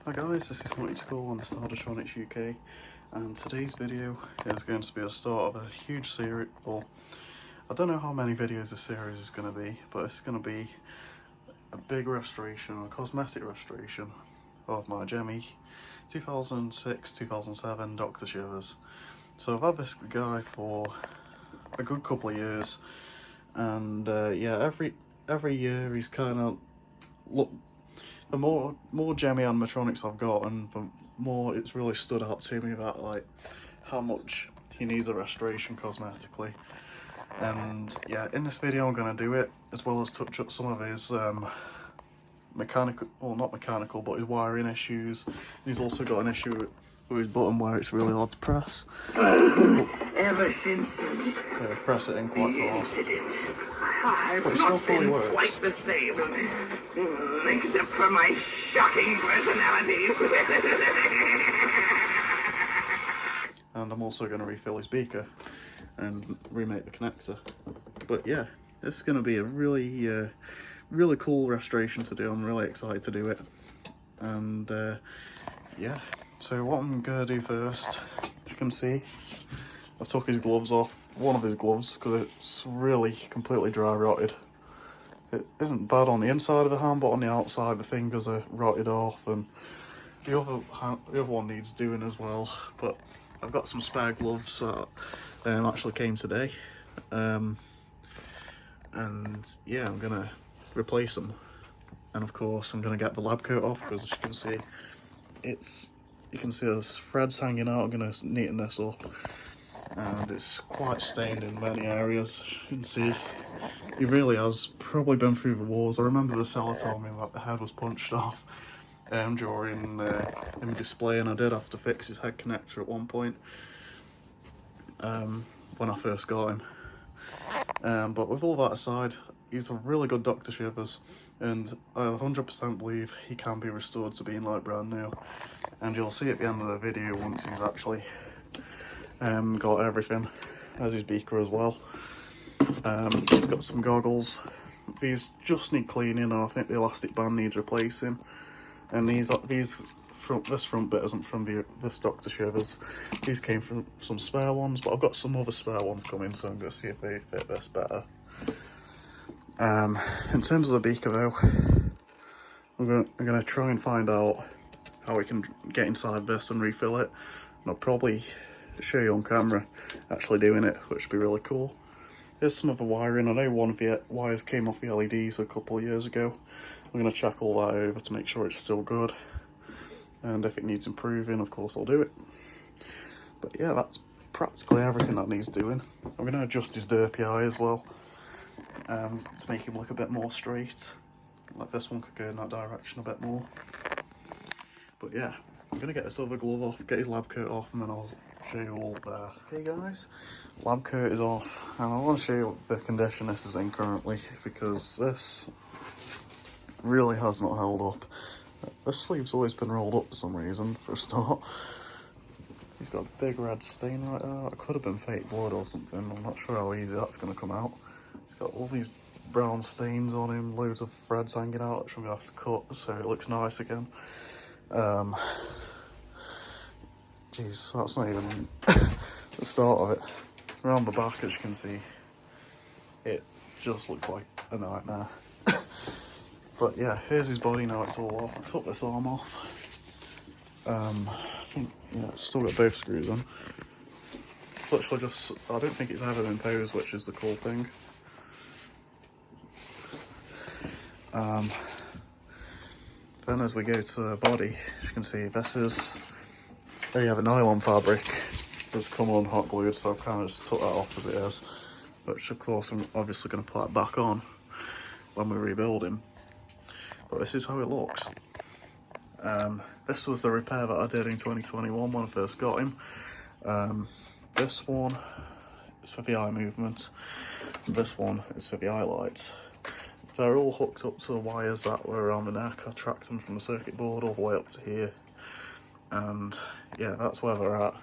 Hi guys, this is Cosmetic School on Animatronics UK, and today's video is going to be the start of a huge series. Well, I don't know how many videos this series is going to be, but it's going to be a big restoration, a cosmetic restoration of my Gemmy 2006-2007 Dr. Shivers. So I've had this guy for a good couple of years, and yeah, every year he's kind of the more Gemmy animatronics I've gotten, the more it's really stood out to me about like how much he needs a restoration cosmetically. And yeah, in this video I'm going to do it, as well as touch up some of his mechanical, well not mechanical, but his wiring issues. He's also got an issue with his button where it's really hard to press. Ever since press it in quite far. I've But it still not fully been works. quite the same, except for my shocking personality. And I'm also going to refill his beaker and remake the connector. But yeah, this is going to be a really really cool restoration to do. I'm really excited to do it. And yeah, so what I'm going to do first, as you can see, I took his gloves off, one of his gloves, because it's really completely dry rotted. It isn't bad on the inside of the hand, but on the outside the fingers are rotted off, and the other one needs doing as well. But I've got some spare gloves that actually came today, and yeah, I'm gonna replace them. And of course I'm gonna get the lab coat off, because as you can see, you can see there's threads hanging out. I'm gonna neaten this up, and it's quite stained in many areas. You can see he really has probably been through the wars. I remember the seller told me that the head was punched off during him displaying. I did have to fix his head connector at one point when I first got him. But with all that aside, he's a really good Dr. Shivers, and I 100% believe he can be restored to being like brand new. And you'll see at the end of the video once he's actually got everything, as his beaker as well. He's got some goggles. These just need cleaning, and I think the elastic band needs replacing. And this front bit isn't from this Dr. Shivers. These came from some spare ones, but I've got some other spare ones coming, so I'm going to see if they fit this better. In terms of the beaker though, I'm going to try and find out how we can get inside this and refill it. And I'll probably show you on camera actually doing it, which would be really cool. Here's some of the wiring. I know one of the wires came off the LEDs a couple of years ago. I'm going to check all that over to make sure it's still good, and if it needs improving, of course I'll do it. But yeah, that's practically everything that needs doing. I'm going to adjust his derpy eye as well, to make him look a bit more straight. Like this one could go in that direction a bit more. But yeah, I'm going to get this other glove off, get his lab coat off, and then I'll show you all there. Okay guys, lab coat is off, and I want to show you the condition this is in currently, because this really has not held up. This sleeve's always been rolled up for some reason, for a start. He's got a big red stain right there. It could have been fake blood or something. I'm not sure how easy that's going to come out. He's got all these brown stains on him, loads of threads hanging out, which I'm going to have to cut so it looks nice again. Jeez, that's not even the start of it. Around the back, as you can see, it just looks like a nightmare. But yeah, here's his body now, it's all off. I took this arm off. I think, yeah, it's still got both screws on. It's literally just, I don't think it's ever been posed, which is the cool thing. Then as we go to the body, as you can see, this is, there you have a nylon fabric that's come on hot glued, so I've kind of just took that off as it is. Which of course I'm obviously going to put it back on when we rebuild him. But this is how it looks. This was the repair that I did in 2021 when I first got him. This one is for the eye movement, and this one is for the eye lights. They're all hooked up to the wires that were around the neck. I tracked them from the circuit board all the way up to here. And yeah, that's where they're at.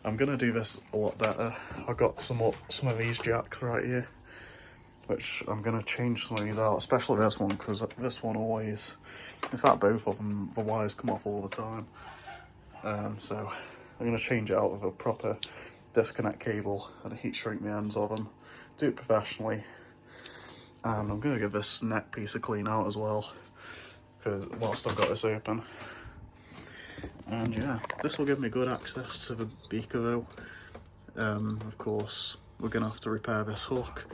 I'm going to do this a lot better. I've got some of these jacks right here. which I'm going to change some of these out, especially this one, because this one always, in fact both of them, the wires come off all the time. So I'm going to change it out with a proper disconnect cable and heat shrink the ends of them, do it professionally. And I'm going to give this neck piece a clean out as well, because whilst I've got this open. And yeah, this will give me good access to the beaker though. Of course, we're going to have to repair this hook,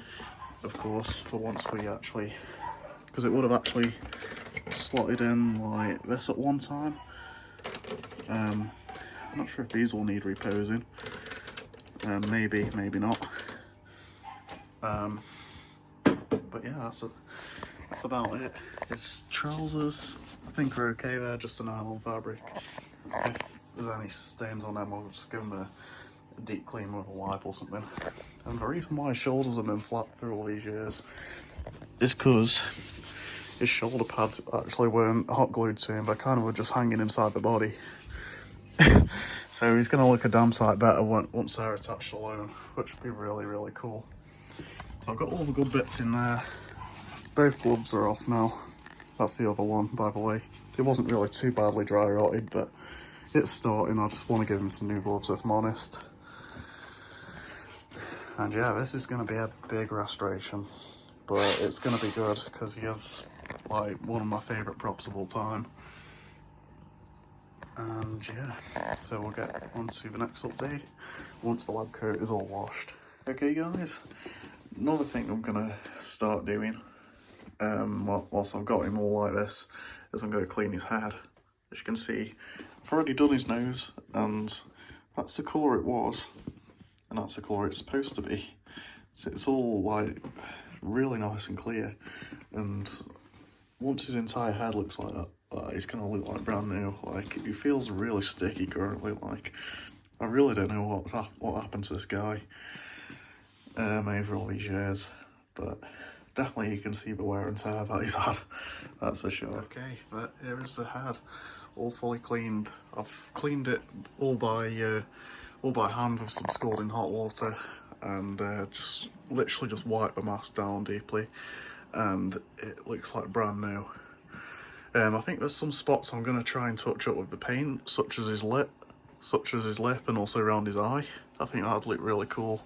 of course, for once we actually, because it would have actually slotted in like this at one time. I'm not sure if these will need reposing. Maybe, maybe not. But yeah, that's about it. His trousers, I think, are okay. They're just a nylon fabric. If there's any stains on them, I'll just give them a deep clean with a wipe or something. And the reason why his shoulders have been flat through all these years is because his shoulder pads actually weren't hot glued to him, but kind of were just hanging inside the body. So he's going to look a damn sight better once they're attached alone, which would be really, really cool. So I've got all the good bits in there. Both gloves are off now. That's the other one, by the way. It wasn't really too badly dry rotted, but it's starting. I just want to give him some new gloves if I'm honest. And yeah, this is going to be a big restoration, but it's going to be good because he is like one of my favourite props of all time. And yeah, so we'll get on to the next update once the lab coat is all washed. Okay guys, another thing I'm gonna start doing, whilst I've got him all like this, is I'm gonna clean his head. As you can see, I've already done his nose, and that's the colour it was, and that's the colour it's supposed to be. So it's all like really nice and clear, and once his entire head looks like that, he's gonna look like brand new. Like, he feels really sticky currently. Like, I really don't know what happened to this guy over all these years, but definitely you can see the wear and tear that he's had, that's for sure. Okay, but here is the head, all fully cleaned. I've cleaned it all by hand with some scalding hot water, and just literally just wipe the mask down deeply, and it looks like brand new. I think there's some spots I'm going to try and touch up with the paint, such as his lip, and also around his eye. I think that'd look really cool,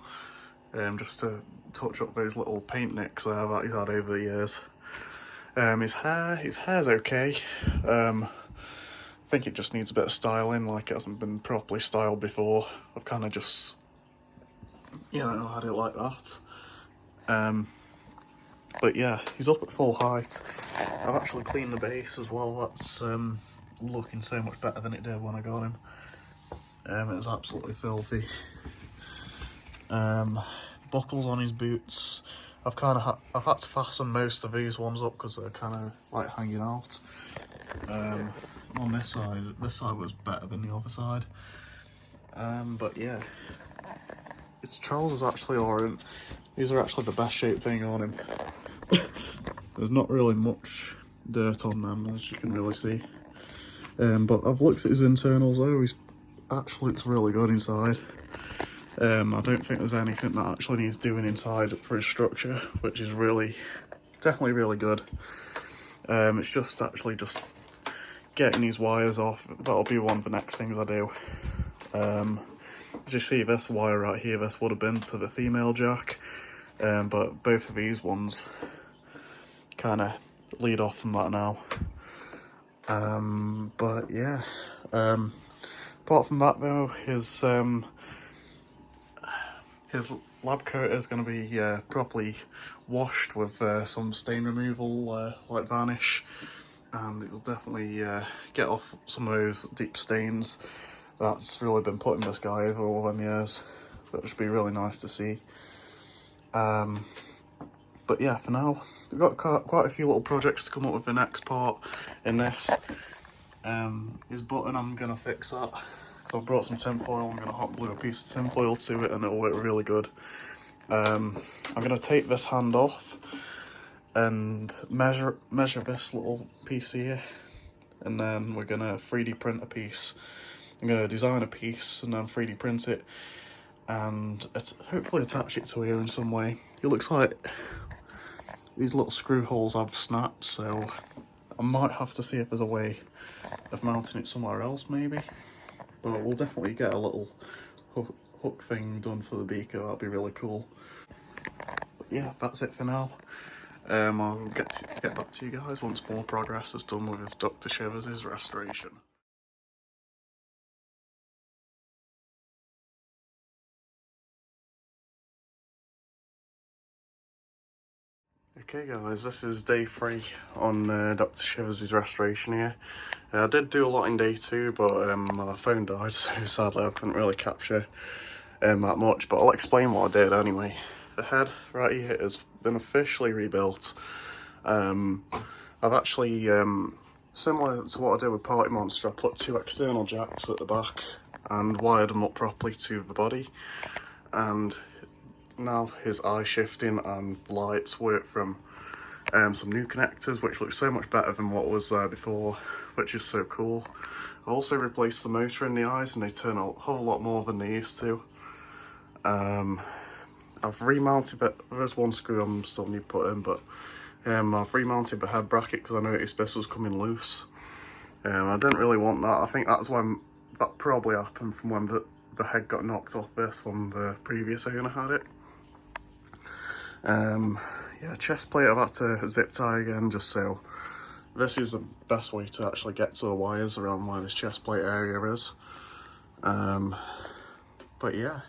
just to touch up those little paint nicks there that he's had over the years. His hair's okay. I think it just needs a bit of styling, like it hasn't been properly styled before. I've kind of just, you know, had it like that. But yeah, he's up at full height. I've actually cleaned the base as well. That's looking so much better than it did when I got him. It was absolutely filthy. Buckles on his boots. I've had to fasten most of these ones up because they're kind of like hanging out. On this side was better than the other side. But yeah, his trousers actually aren't. These are actually the best shaped thing on him. There's not really much dirt on them, as you can really see. But I've looked at his internals though, he actually looks really good inside. I don't think there's anything that actually needs doing inside for his structure, which is definitely really good. It's just just getting these wires off. That'll be one of the next things I do. As you see, this wire right here, this would have been to the female jack, but both of these ones kind of lead off from that now. But yeah, apart from that though, his lab coat is going to be properly washed with some stain removal like varnish, and it will definitely get off some of those deep stains that's really been putting this guy over all them years. That should be really nice to see. But yeah, for now, we've got quite a few little projects to come up with the next part in this. His button, I'm going to fix that, because I've brought some tinfoil. I'm going to hot glue a piece of tinfoil to it and it'll work really good. I'm going to take this hand off and measure this little piece here, and then we're going to 3D print a piece. I'm going to design a piece and then 3D print it, and hopefully attach it to here in some way. It looks like these little screw holes have snapped, so I might have to see if there's a way of mounting it somewhere else maybe. But we'll definitely get a little hook thing done for the beaker, that'll be really cool. But yeah, that's it for now. I'll get back to you guys once more progress is done with Dr. Shivers' restoration. Okay guys, this is day 3 on Dr. Shivers' restoration here. I did do a lot in day 2, but my phone died, so sadly I couldn't really capture that much, but I'll explain what I did anyway. The head right here has been officially rebuilt. I've actually, similar to what I did with Party Monster, I put 2 external jacks at the back and wired them up properly to the body, and now his eye shifting and lights work from some new connectors, which look so much better than what was there before, which is so cool. I also replaced the motor in the eyes and they turn a whole lot more than they used to. I've remounted, but there's one screw I'm still need to put in, but I've remounted the head bracket because I noticed this was coming loose. I didn't really want that. I think that's when that probably happened, from when the head got knocked off this when the previous owner had it. Yeah, chest plate I've had to zip tie again, just so this is the best way to actually get to the wires around where this chest plate area is. But yeah,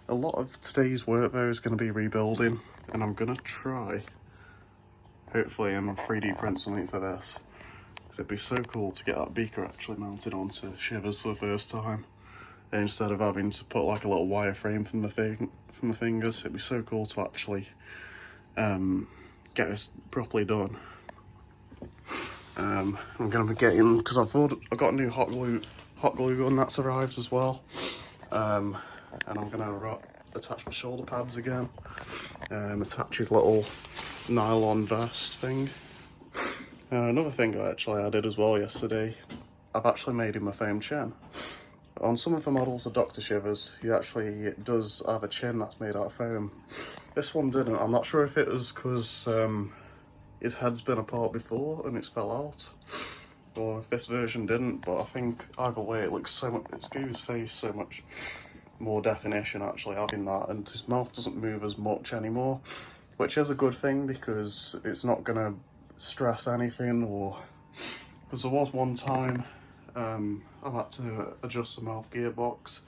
a lot of today's work though is going to be rebuilding, and I'm going to try, hopefully, and 3D print something for this. Because it'd be so cool to get that beaker actually mounted onto Shivers for the first time, instead of having to put like a little wire frame from the fingers. It'd be so cool to actually get this properly done. I'm going to be getting, because I've got a new hot glue gun that's arrived as well, and I'm going to attach my shoulder pads again, attach his little nylon vest thing. Another thing I actually added as well yesterday, I've actually made him a foam chin. On some of the models of Dr. Shivers, he actually does have a chin that's made out of foam. This one didn't. I'm not sure if it was because his head's been apart before and it's fell out, or if this version didn't, but I think either way it looks so much, it gave his face so much more definition actually having that, and his mouth doesn't move as much anymore, which is a good thing because it's not going to stress anything, or because there was one time I've had to adjust the mouth gearbox.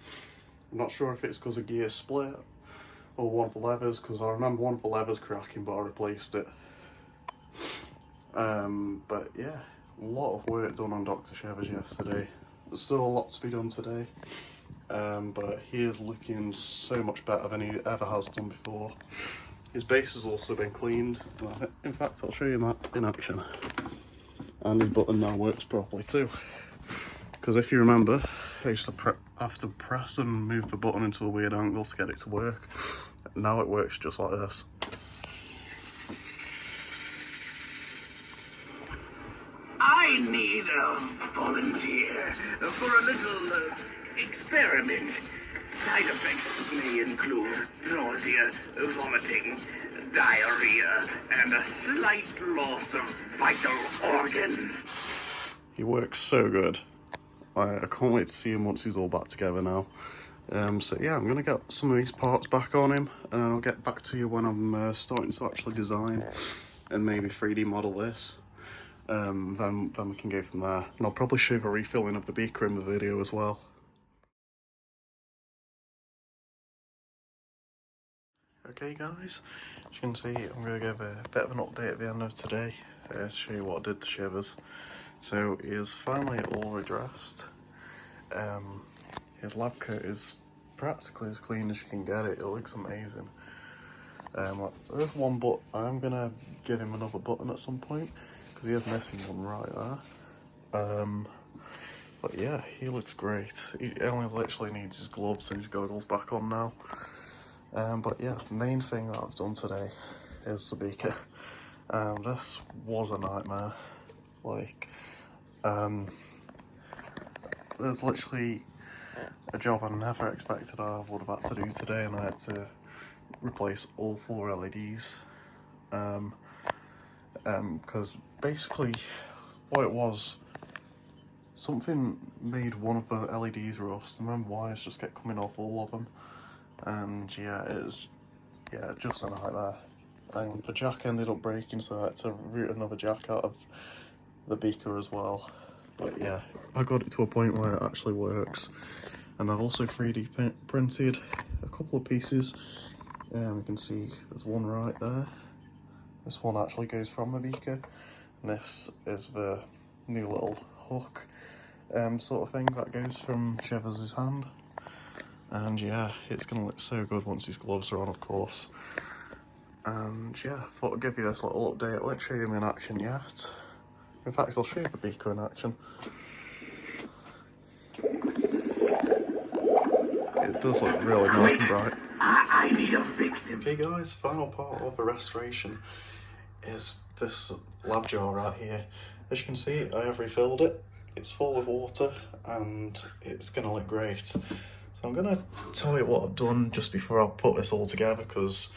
I'm not sure if it's because of gear split or one of the levers, because I remember one of the levers cracking, but I replaced it. But yeah, a lot of work done on Dr. Shivers yesterday. There's still a lot to be done today, but he is looking so much better than he ever has done before. His base has also been cleaned. In fact, I'll show you that in action. And his button now works properly too. Because if you remember, I used to have to press and move the button into a weird angle to get it to work. Now it works just like this. I need a volunteer for a little experiment. Side effects may include nausea, vomiting, diarrhea, and a slight loss of vital organs. He works so good. I can't wait to see him once he's all back together now. So yeah, I'm going to get some of these parts back on him, and I'll get back to you when I'm starting to actually design and maybe 3D model this. Then we can go from there. And I'll probably show the refilling of the beaker in the video as well. Okay guys, as you can see, I'm going to give a bit of an update at the end of today to show you what I did to Shivers. So he is finally all redressed. His lab coat is practically as clean as you can get it. It looks amazing. There's one but I'm going to give him another button at some point, because he is missing one right there. But yeah, he looks great. He only literally needs his gloves and his goggles back on now. But yeah, the main thing that I've done today is the beaker. This was a nightmare. Like, there's literally a job I never expected I would have had to do today, and I had to replace all 4 LEDs. because basically what it was, something made one of the LEDs rust, and then wires just kept coming off all of them, and yeah, it's just a nightmare. And the jack ended up breaking, so I had to route another jack out of the Beaker as well. But yeah, I got it to a point where it actually works. And I've also 3D printed a couple of pieces. You can see there's one right there. This one actually goes from the Beaker. And this is the new little hook sort of thing that goes from Shivers' hand. And yeah, it's going to look so good once these gloves are on, of course. And yeah, I thought I'd give you this little update. I won't show you them in action yet. In fact, I'll show you the Beaker in action. It does look really nice and bright. I need a victim. Okay guys, final part of the restoration is this lab jar right here. As you can see, I have refilled it. It's full of water and it's going to look great. So I'm going to tell you what I've done just before I put this all together, because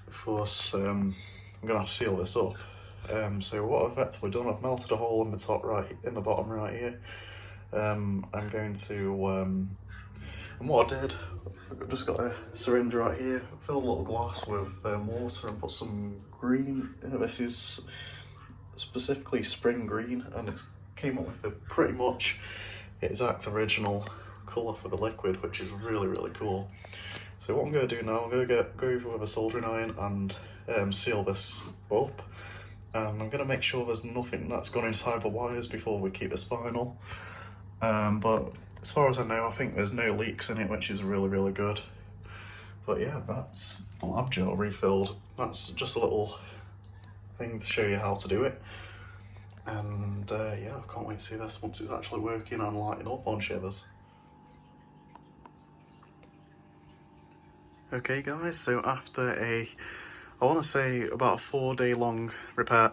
of course I'm going to have to seal this up. So what I've effectively done, I've melted a hole in the top right, in the bottom right here. I'm going to, and what I did, I've just got a syringe right here, filled a little glass with water and put some green. This is specifically spring green, and it came up with a pretty much exact original colour for the liquid, which is really, really cool. So what I'm going to do now, I'm going to go over with a soldering iron and seal this up. And I'm going to make sure there's nothing that's gone inside the wires before we keep this final. But as far as I know, I think there's no leaks in it, which is really, really good. But yeah, that's the lab jar refilled. That's just a little thing to show you how to do it. And yeah, I can't wait to see this once it's actually working and lighting up on Shivers. Okay guys, so after I want to say about a 4-day long repair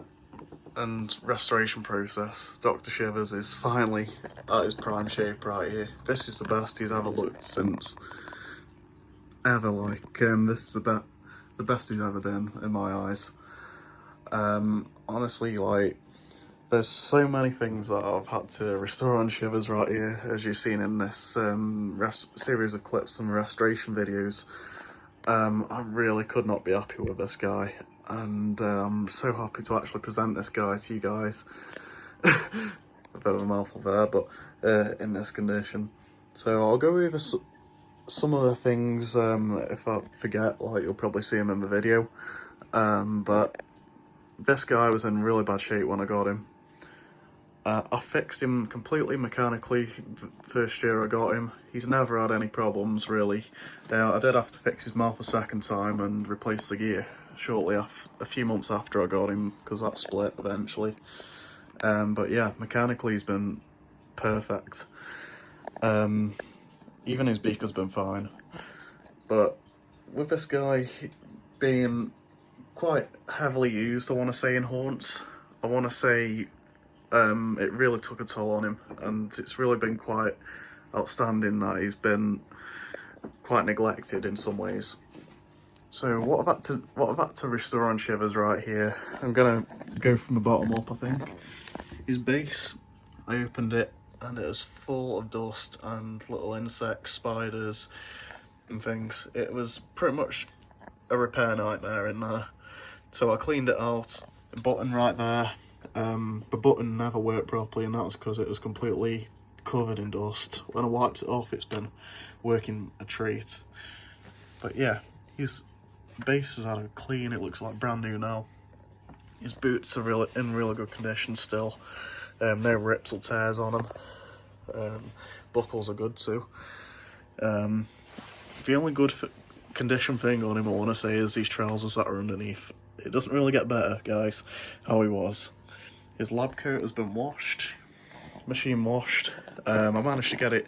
and restoration process, Dr. Shivers is finally at his prime shape right here. This is the best he's ever looked since ever. Like this is the best he's ever been in my eyes. Honestly, like, there's so many things that I've had to restore on Shivers right here, as you've seen in this series of clips and restoration videos. I really could not be happy with this guy, and I'm so happy to actually present this guy to you guys. A bit of a mouthful there, but in this condition. So I'll go over some of the things. If I forget, like, you'll probably see him in the video. But this guy was in really bad shape when I got him. I fixed him completely mechanically first year I got him. He's never had any problems really. I did have to fix his mouth a second time and replace the gear shortly a few months after I got him, because that split eventually. But yeah, mechanically he's been perfect. Even his beaker's been fine. But with this guy being quite heavily used, I want to say, in haunts, I want to say it really took a toll on him, and it's really been quite outstanding that he's been quite neglected in some ways. So what I've had to restore on Shivers right here, I'm gonna go from the bottom up. I think his base, I opened it and it was full of dust and little insects, spiders and things. It was pretty much a repair nightmare in there. So I cleaned it out. The button right there, the button never worked properly, and that was because it was completely covered in dust. When I wiped it off, it's been working a treat. But yeah, his base has had a clean. It looks like brand new now. His boots are in really good condition still. No rips or tears on them. Buckles are good too. The only good condition thing on him, I want to say, is these trousers that are underneath. It doesn't really get better, guys, how he was. His lab coat has been washed, machine washed. I managed to get it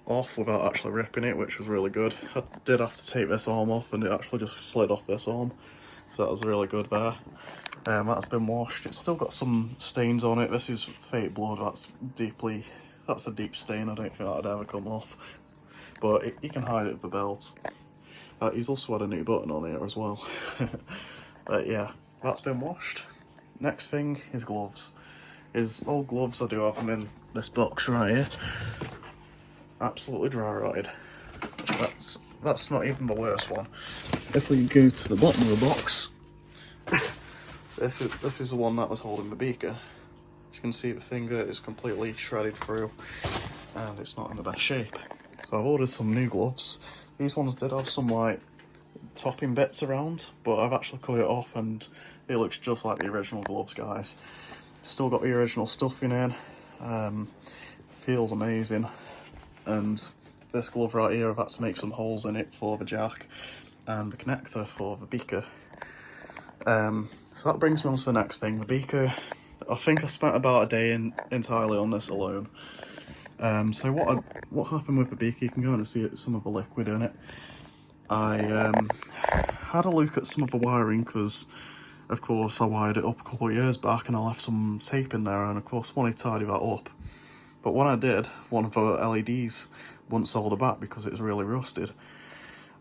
off without actually ripping it, which was really good. I did have to take this arm off, and it actually just slid off this arm, so that was really good there. That's been washed. It's still got some stains on it. This is fake blood. That's a deep stain. I don't think that'd ever come off, but you can hide it with the belt. He's also had a new button on here as well. But yeah, that's been washed. next thing is gloves. His old gloves, I do have them in this box right here. Absolutely dry rotted. That's not even the worst one. If we go to the bottom of the box, this is the one that was holding the beaker. As you can see, the finger is completely shredded through, and it's not in the best shape. So I've ordered some new gloves. These ones did have some like topping bits around, but I've actually cut it off, and it looks just like the original gloves, guys. Still got the original stuffing in. Feels amazing. And this glove right here, I've had to make some holes in it for the jack and the connector for the beaker. So that brings me on to the next thing. The beaker, I think I spent about a day entirely on this alone. So what happened with the beaker, you can kind of see some of the liquid in it. I had a look at some of the wiring because, of course, I wired it up a couple of years back and I left some tape in there, and of course wanted to tidy that up. But when I did, one of the LEDs wouldn't solder back because it was really rusted.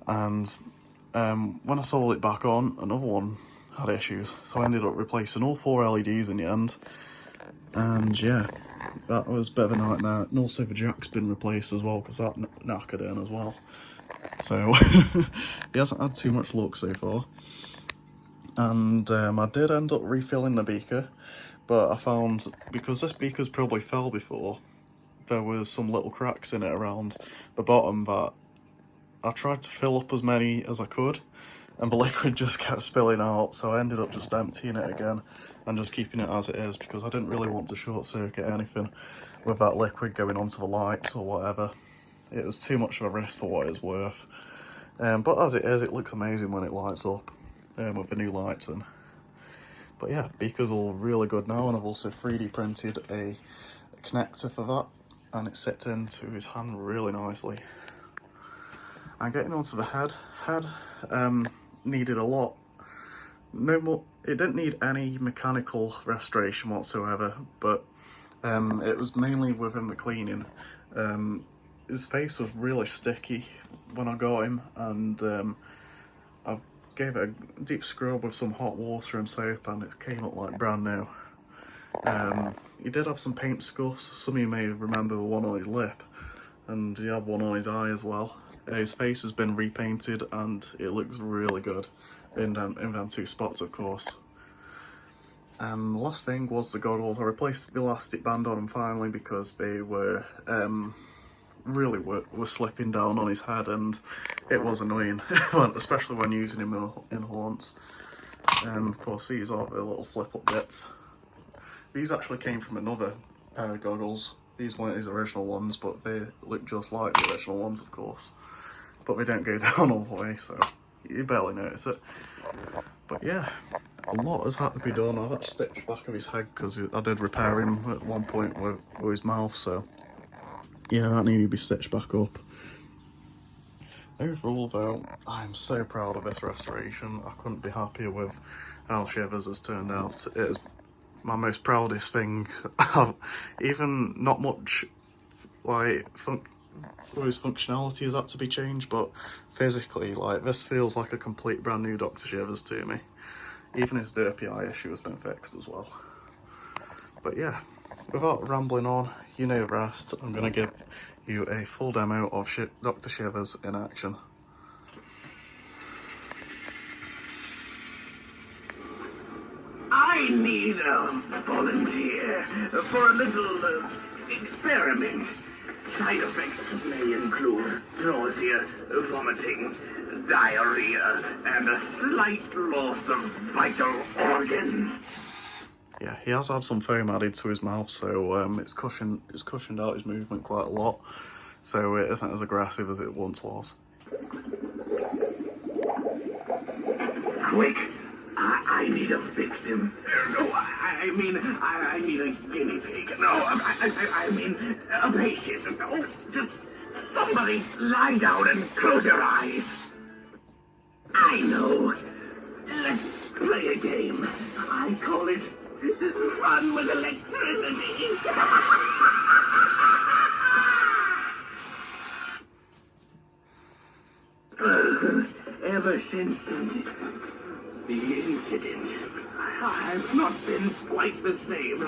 And when I soldered it back on, another one had issues. So I ended up replacing all 4 LEDs in the end. And yeah, that was a bit of a nightmare. And also the jack's been replaced as well because that knackered in as well. So he hasn't had too much luck so far. And I did end up refilling the beaker, but I found, because this beaker's probably fell before, there was some little cracks in it around the bottom that I tried to fill up as many as I could, and the liquid just kept spilling out, so I ended up just emptying it again and just keeping it as it is, because I didn't really want to short circuit anything with that liquid going onto the lights or whatever. It was too much of a risk for what it's worth. But as it is, it looks amazing when it lights up with the new lights in. But yeah, beaker's all really good now, and I've also 3D printed a connector for that, and it sits into his hand really nicely. And getting onto the head needed a lot. No more. It didn't need any mechanical restoration whatsoever, but it was mainly within the cleaning. His face was really sticky when I got him, and I gave it a deep scrub with some hot water and soap, and it came up like brand new. He did have some paint scuffs. Some of you may remember one on his lip, and he had one on his eye as well. His face has been repainted and it looks really good in them 2 spots, of course. And the last thing was the goggles. I replaced the elastic band on them finally because they were really were slipping down on his head, and it was annoying, especially when using him in haunts. And of course, these are the little flip up bits. These actually came from another pair of goggles. These weren't his original ones, but they look just like the original ones, of course. But they don't go down all the way, so you barely notice it. But yeah, a lot has had to be done. I've had to stitch the back of his head because I did repair him at one point with his mouth, so yeah, that needed to be stitched back up. Overall though, I'm so proud of this restoration. I couldn't be happier with how Shivers has turned out. It is my most proudest thing. Even not much like his functionality has had to be changed, but physically, like, this feels like a complete brand new Dr. Shivers to me. Even his derpy eye issue has been fixed as well. But yeah, without rambling on, you know the rest. I'm going to give you a full demo of Dr. Shivers in action. I need a volunteer for a little experiment. Side effects may include nausea, vomiting, diarrhea, and a slight loss of vital organs. Yeah, he has had some foam added to his mouth, so it's cushioned out his movement quite a lot, so it isn't as aggressive as it once was. Quick! I need a victim. No, I mean a guinea pig. No, I mean a patient. No, just somebody lie down and close your eyes. I know. Let's play a game. I call it Fun with Electricity. Ever since the incident. I've not been quite the same,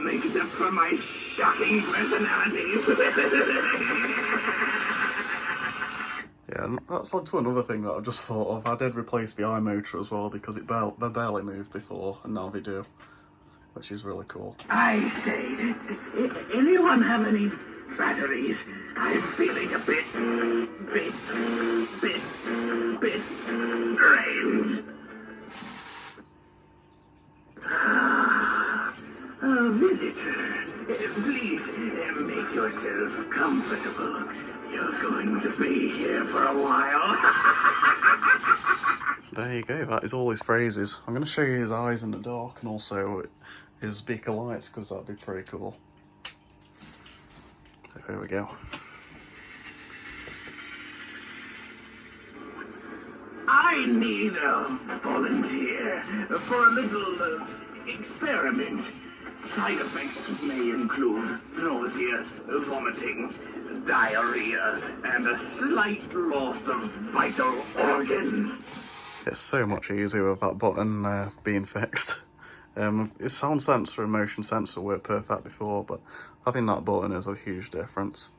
except for my shocking personality. Yeah, and that's led to another thing that I just thought of. I did replace the eye motor as well because they barely moved before, and now they do, which is really cool. I say, anyone have any batteries? I'm feeling a bit drained. A visitor. Please make yourself comfortable. You're going to be here for a while. There you go, that is all his phrases. I'm going to show you his eyes in the dark and also his beaker lights because that'd be pretty cool. So here we go. I need a volunteer for a little experiment. Side effects may include nausea, vomiting, diarrhea, and a slight loss of vital organs. It's so much easier with that button being fixed. His sound sensor and motion sensor worked perfect before, but having that button is a huge difference.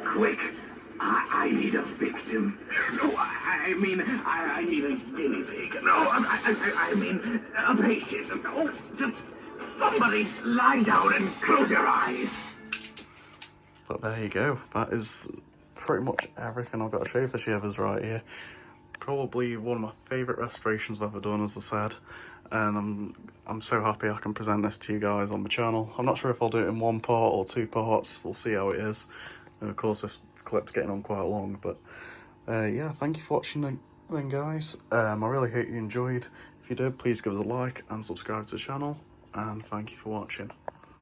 Quick! I need a victim. No, I mean a guinea pig. No, I mean a patient. Oh, just somebody lie down and close your eyes. But there you go. That is pretty much everything I've got to show you for Shivers right here. Probably one of my favourite restorations I've ever done, as I said. And I'm so happy I can present this to you guys on the channel. I'm not sure if I'll do it in one part or two parts. We'll see how it is. And of course this clip's getting on quite long, but yeah, thank you for watching then guys. I really hope you enjoyed. If you did, please give us a like and subscribe to the channel, and thank you for watching.